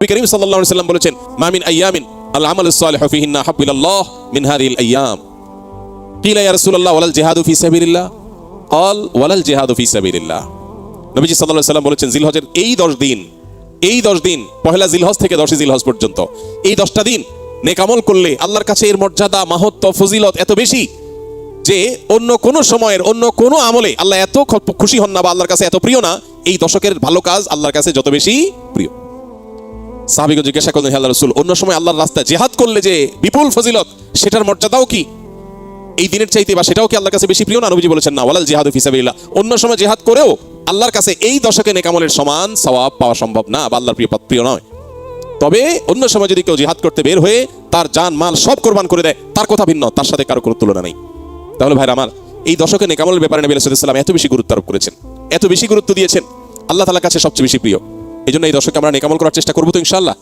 নবী করিম সাল্লাল্লাহু আলাইহি ওয়াসাল্লাম বলেছেন, মা মিন আইয়ামিন আল আমালুস সালিহু ফিহিন্না হাব্বু ইলাল্লাহ মিন হাযিহিল আইয়াম। কিলা ইয়া রাসূলুল্লাহ ওয়ালাল জিহাদু ফি সাবিলিল্লাহ? ক্বাল ওয়ালাল জিহাদু ফি সাবিলিল্লাহ। নবীজি সাল্লাল্লাহু আলাইহি ওয়াসাল্লাম বলেছেন, জিলহজের এই 10 দিন, পহেলা জিলহজ থেকে 10 জিলহজ পর্যন্ত এই 10টা দিন নেক আমল করলে আল্লাহর কাছে এর মর্যাদা, মাহাত্ম্য, ফজিলত এত বেশি যে অন্য কোন সময়ের অন্য কোন আমলে আল্লাহ এত খুশি হন না বা আল্লাহর কাছে এত প্রিয় না, এই দশকের ভালো কাজ আল্লাহর কাছে যত বেশি প্রিয়। সাহাবীগণ জিজ্ঞাসা করলেন, হে আল্লাহর রাসূল, অন্য সময় আল্লাহর রাস্তায় জিহাদ করলে যে বিপুল ফজিলত, সেটার মর্যাদাও কি এই দিনের চাইতে বা সেটাও কি আল্লাহর কাছে বেশি প্রিয় না? নবীজি বলেছেন, না, ওয়ালাল জিহাদু ফি সাবিলিল্লাহ। অন্য সময় জিহাদ করেও আল্লাহর কাছে এই দশকে নেক আমলের সমান সওয়াব পাওয়া সম্ভব না বা আল্লাহর প্রিয় নয়। তবে অন্য সময় যদি কেউ জিহাদ করতে বের হয়ে তার জান মাল সব কোরবান করে দেয়, তার কথা ভিন্ন, তার সাথে কারো কোনো তুলনা নেই। তাহলে ভাইরা আমার, এই দশকে নেক আমলের ব্যাপারে নবী সাল্লাল্লাহু আলাইহি ওয়াসাল্লাম এত বেশি গুরুত্ব আরোপ করেছেন, এত বেশি গুরুত্ব দিয়েছেন, আল্লাহ তাআলার কাছে সবচেয়ে বেশি প্রিয়। এই জন্য এই দশকে আমরা নেক আমল করার চেষ্টা করবো তো ইনশাআল্লাহ।